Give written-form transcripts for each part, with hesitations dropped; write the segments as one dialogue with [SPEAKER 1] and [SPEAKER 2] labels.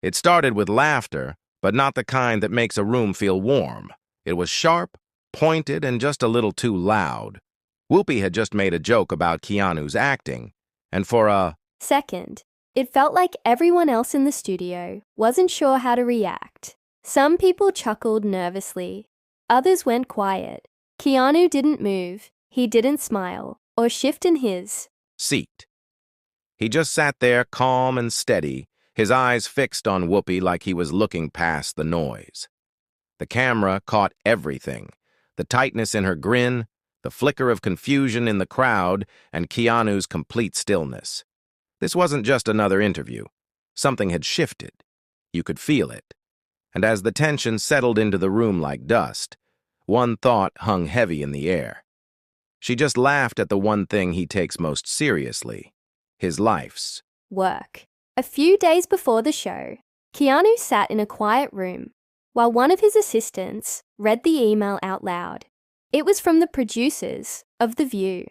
[SPEAKER 1] It started with laughter, but not the kind that makes a room feel warm. It was sharp, pointed, and just a little too loud. Whoopi had just made a joke about Keanu's acting, and for a
[SPEAKER 2] second, it felt like everyone else in the studio wasn't sure how to react. Some people chuckled nervously. Others went quiet. Keanu didn't move. He didn't smile or shift in his
[SPEAKER 1] seat. He just sat there calm and steady, his eyes fixed on Whoopi like he was looking past the noise. The camera caught everything, the tightness in her grin, the flicker of confusion in the crowd, and Keanu's complete stillness. This wasn't just another interview. Something had shifted. You could feel it. And as the tension settled into the room like dust, one thought hung heavy in the air. She just laughed at the one thing he takes most seriously, his life's
[SPEAKER 2] work. A few days before the show, Keanu sat in a quiet room while one of his assistants read the email out loud. It was from the producers of The View.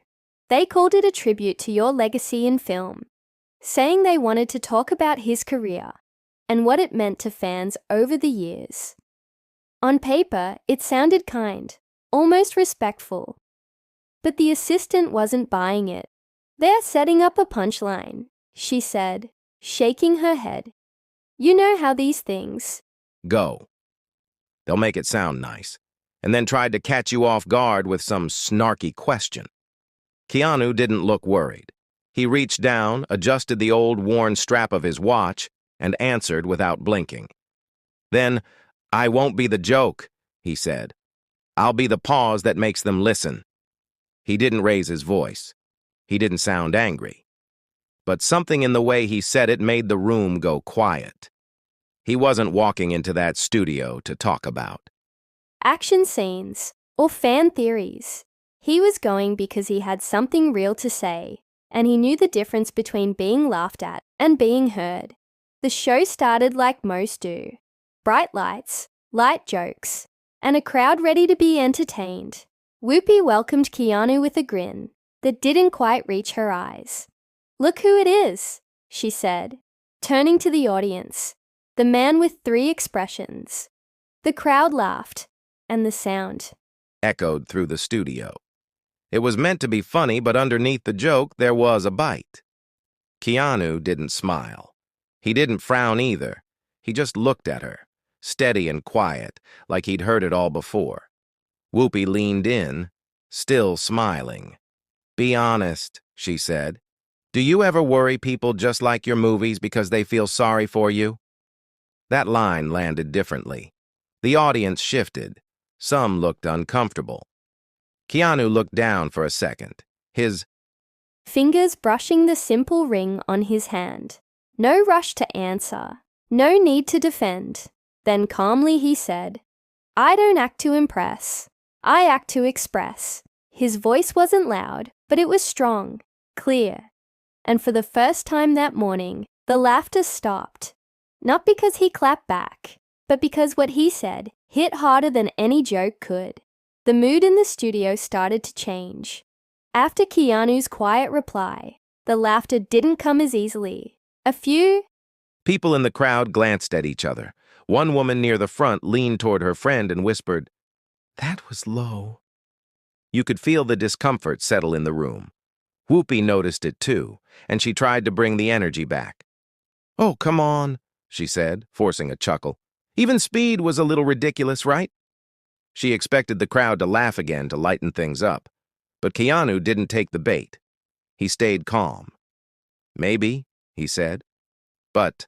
[SPEAKER 2] They called it a tribute to your legacy in film, saying they wanted to talk about his career and what it meant to fans over the years. On paper, it sounded kind, almost respectful. But the assistant wasn't buying it. "They're setting up a punchline," she said, shaking her head. "You know how these things
[SPEAKER 1] go. They'll make it sound nice, and then tried to catch you off guard with some snarky question." Keanu didn't look worried. He reached down, adjusted the old worn strap of his watch, and answered without blinking. Then, "I won't be the joke," he said. "I'll be the pause that makes them listen." He didn't raise his voice. He didn't sound angry. But something in the way he said it made the room go quiet. He wasn't walking into that studio to talk about
[SPEAKER 2] action scenes or fan theories. He was going because he had something real to say, and he knew the difference between being laughed at and being heard. The show started like most do. Bright lights, light jokes, and a crowd ready to be entertained. Whoopi welcomed Keanu with a grin that didn't quite reach her eyes. "Look who it is," she said, turning to the audience, the man with 3 expressions. The crowd laughed, and the sound
[SPEAKER 1] echoed through the studio. It was meant to be funny, but underneath the joke there was a bite. Keanu didn't smile. He didn't frown either. He just looked at her, steady and quiet, like he'd heard it all before. Whoopi leaned in, still smiling. "Be honest," she said. "Do you ever worry people just like your movies because they feel sorry for you?" That line landed differently. The audience shifted. Some looked uncomfortable. Keanu looked down for a second, his
[SPEAKER 2] fingers brushing the simple ring on his hand. No rush to answer, no need to defend. Then calmly he said, "I don't act to impress. I act to express." His voice wasn't loud, but it was strong, clear. And for the first time that morning, the laughter stopped. Not because he clapped back, but because what he said hit harder than any joke could. The mood in the studio started to change. After Keanu's quiet reply, the laughter didn't come as easily. A few
[SPEAKER 1] people in the crowd glanced at each other. One woman near the front leaned toward her friend and whispered, "That was low." You could feel the discomfort settle in the room. Whoopi noticed it too, and she tried to bring the energy back. "Oh, come on," she said, forcing a chuckle. "Even Speed was a little ridiculous, right?" She expected the crowd to laugh again to lighten things up, but Keanu didn't take the bait. He stayed calm. "Maybe," he said, "but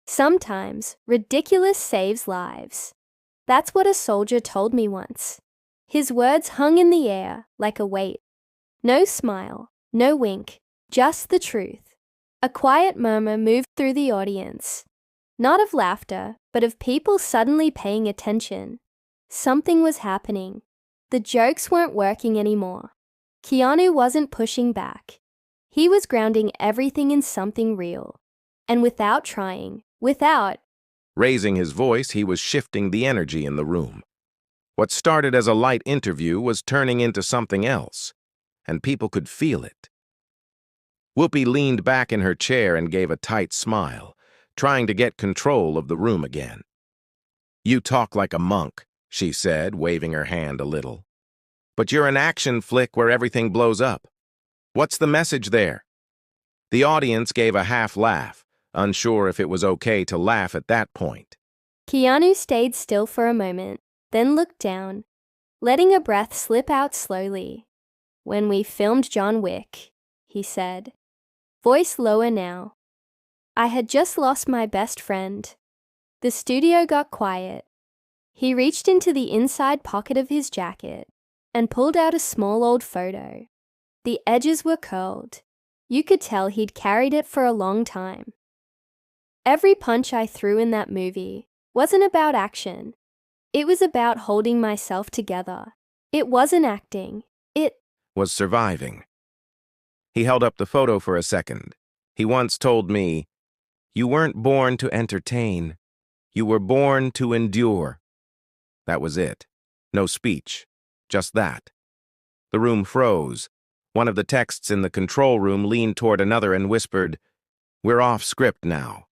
[SPEAKER 2] sometimes ridiculous saves lives. That's what a soldier told me once." His words hung in the air like a weight. No smile, no wink, just the truth. A quiet murmur moved through the audience. Not of laughter, but of people suddenly paying attention. Something was happening. The jokes weren't working anymore. Keanu wasn't pushing back. He was grounding everything in something real. And without trying, without
[SPEAKER 1] raising his voice, he was shifting the energy in the room. What started as a light interview was turning into something else, and people could feel it. Whoopi leaned back in her chair and gave a tight smile, trying to get control of the room again. "You talk like a monk," she said, waving her hand a little. "But you're an action flick where everything blows up. What's the message there?" The audience gave a half laugh, unsure if it was okay to laugh at that point.
[SPEAKER 2] Keanu stayed still for a moment, then looked down, letting a breath slip out slowly. "When we filmed John Wick," he said, voice lower now, "I had just lost my best friend." The studio got quiet. He reached into the inside pocket of his jacket and pulled out a small old photo. The edges were curled. You could tell he'd carried it for a long time. "Every punch I threw in that movie wasn't about action. It was about holding myself together. It wasn't acting. It
[SPEAKER 1] was surviving." He held up the photo for a second. "He once told me, 'You weren't born to entertain. You were born to endure.'" That was it. No speech. Just that. The room froze. One of the texts in the control room leaned toward another and whispered, "We're off script now."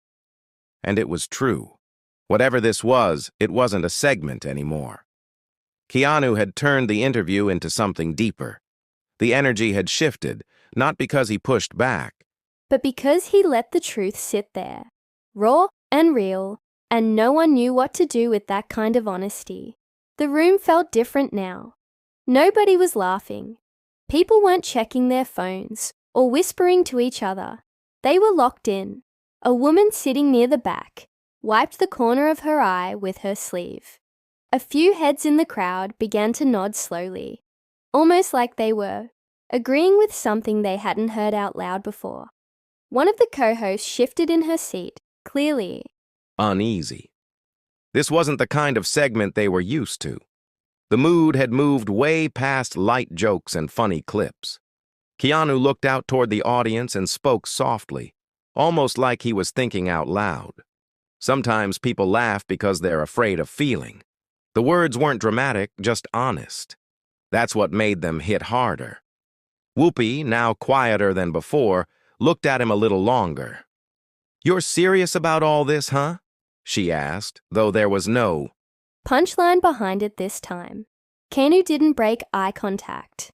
[SPEAKER 1] And it was true. Whatever this was, it wasn't a segment anymore. Keanu had turned the interview into something deeper. The energy had shifted, not because he pushed back,
[SPEAKER 2] but because he let the truth sit there, raw and real, and no one knew what to do with that kind of honesty. The room felt different now. Nobody was laughing. People weren't checking their phones or whispering to each other. They were locked in. A woman sitting near the back wiped the corner of her eye with her sleeve. A few heads in the crowd began to nod slowly, almost like they were agreeing with something they hadn't heard out loud before. One of the co-hosts shifted in her seat, clearly
[SPEAKER 1] uneasy. This wasn't the kind of segment they were used to. The mood had moved way past light jokes and funny clips. Keanu looked out toward the audience and spoke softly, almost like he was thinking out loud. Sometimes people laugh because they're afraid of feeling. The words weren't dramatic, just honest. That's what made them hit harder. Whoopi, now quieter than before, looked at him a little longer. "You're serious about all this, huh?" she asked, though there was no
[SPEAKER 2] punchline behind it this time. Keanu didn't break eye contact.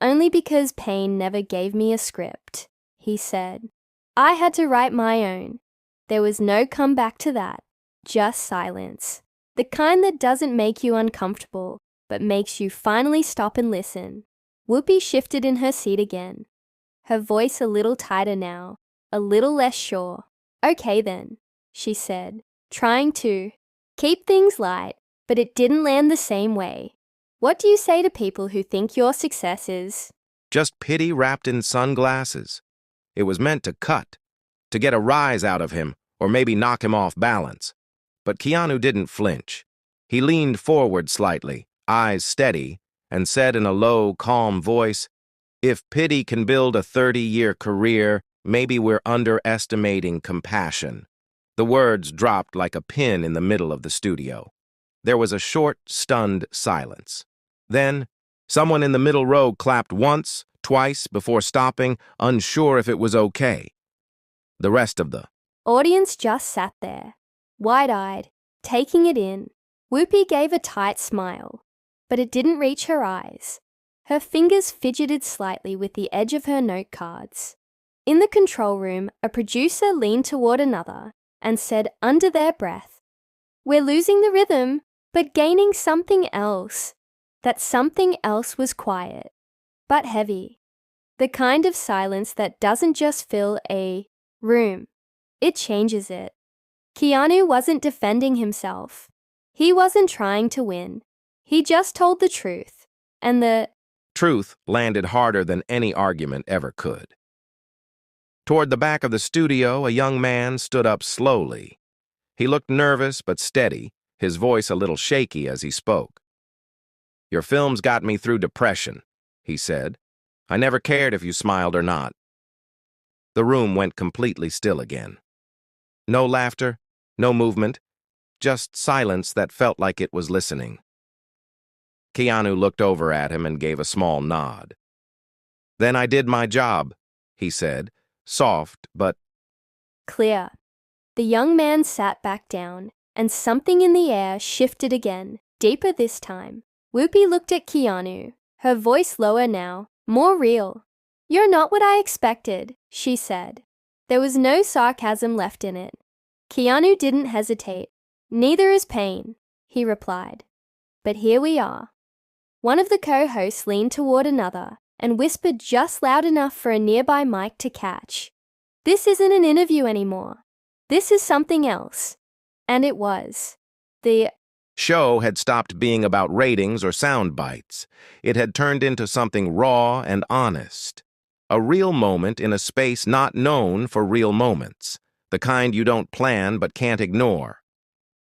[SPEAKER 2] "Only because pain never gave me a script," he said. "I had to write my own. There was no comeback to that, just silence. The kind that doesn't make you uncomfortable, but makes you finally stop and listen." Whoopi shifted in her seat again, her voice a little tighter now, a little less sure. "Okay then," she said, trying to keep things light, but it didn't land the same way. "What do you say to people who think your success is
[SPEAKER 1] just pity wrapped in sunglasses?" It was meant to cut, to get a rise out of him, or maybe knock him off balance. But Keanu didn't flinch. He leaned forward slightly, eyes steady, and said in a low, calm voice, "If pity can build a 30-year career, maybe we're underestimating compassion." The words dropped like a pin in the middle of the studio. There was a short, stunned silence. Then, someone in the middle row clapped once, twice, before stopping, unsure if it was okay. The rest of the
[SPEAKER 2] audience just sat there, wide-eyed, taking it in. Whoopi gave a tight smile, but it didn't reach her eyes. Her fingers fidgeted slightly with the edge of her note cards. In the control room, a producer leaned toward another and said under their breath, "We're losing the rhythm, but gaining something else." That something else was quiet, but heavy. The kind of silence that doesn't just fill a room, it changes it. Keanu wasn't defending himself. He wasn't trying to win. He just told the truth, and the
[SPEAKER 1] truth landed harder than any argument ever could. Toward the back of the studio, a young man stood up slowly. He looked nervous but steady, his voice a little shaky as he spoke. "Your films got me through depression," he said. "I never cared if you smiled or not." The room went completely still again. No laughter, no movement, just silence that felt like it was listening. Keanu looked over at him and gave a small nod. "Then I did my job," he said, soft but
[SPEAKER 2] clear. The young man sat back down, and something in the air shifted again, deeper this time. Whoopi looked at Keanu, her voice lower now, more real. "You're not what I expected," she said. There was no sarcasm left in it. Keanu didn't hesitate. "Neither is pain," he replied. "But here we are." One of the co-hosts leaned toward another and whispered just loud enough for a nearby mic to catch. "This isn't an interview anymore. This is something else." And it was. The
[SPEAKER 1] show had stopped being about ratings or sound bites. It had turned into something raw and honest. A real moment in a space not known for real moments, the kind you don't plan but can't ignore.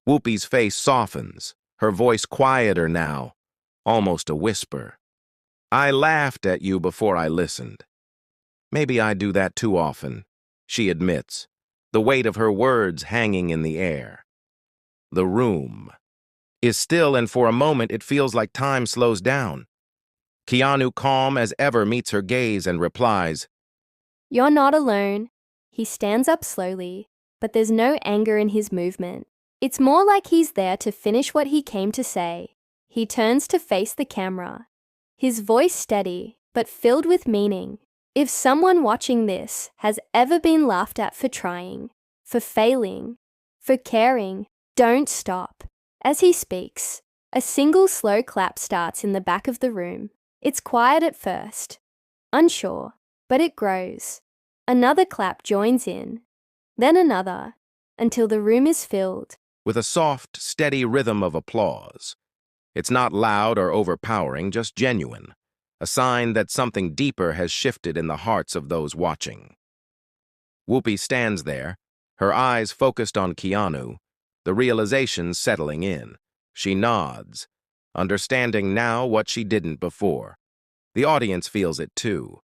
[SPEAKER 1] Whoopi's face softens, her voice quieter now, almost a whisper. "I laughed at you before I listened." "Maybe I do that too often," she admits, the weight of her words hanging in the air. The room is still, and for a moment it feels like time slows down. Keanu, calm as ever, meets her gaze and replies,
[SPEAKER 2] "You're not alone." He stands up slowly, but there's no anger in his movement. It's more like he's there to finish what he came to say. He turns to face the camera, his voice steady, but filled with meaning. If someone watching this has ever been laughed at for trying, for failing, for caring, don't stop. As he speaks, a single slow clap starts in the back of the room. It's quiet at first, unsure, but it grows. Another clap joins in, then another, until the room is filled
[SPEAKER 1] with a soft, steady rhythm of applause. It's not loud or overpowering, just genuine, a sign that something deeper has shifted in the hearts of those watching. Whoopi stands there, her eyes focused on Keanu, the realization settling in. She nods, understanding now what she didn't before. The audience feels it too.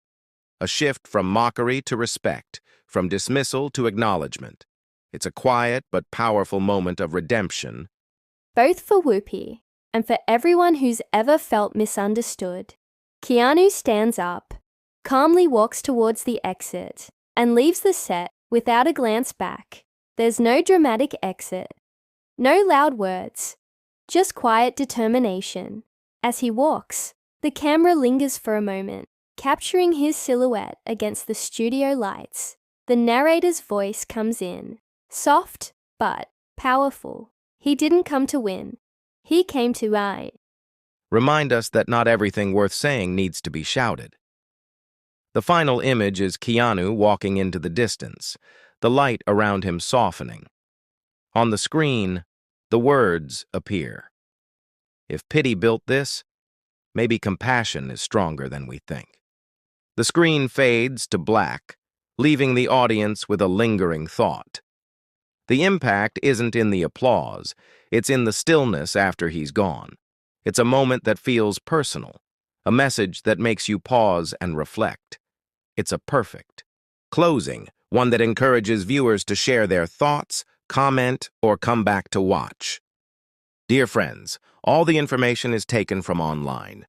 [SPEAKER 1] A shift from mockery to respect, from dismissal to acknowledgement. It's a quiet but powerful moment of redemption.
[SPEAKER 2] Both for Whoopi and for everyone who's ever felt misunderstood. Keanu stands up, calmly walks towards the exit, and leaves the set without a glance back. There's no dramatic exit, no loud words, just quiet determination. As he walks, the camera lingers for a moment, capturing his silhouette against the studio lights. The narrator's voice comes in, soft but powerful. He didn't come to win. He came to write.
[SPEAKER 1] Remind us that not everything worth saying needs to be shouted. The final image is Keanu walking into the distance, the light around him softening. On the screen, the words appear. If pity built this, maybe compassion is stronger than we think. The screen fades to black, leaving the audience with a lingering thought. The impact isn't in the applause, it's in the stillness after he's gone. It's a moment that feels personal, a message that makes you pause and reflect. It's a perfect closing, one that encourages viewers to share their thoughts, comment, or come back to watch. Dear friends, all the information is taken from online.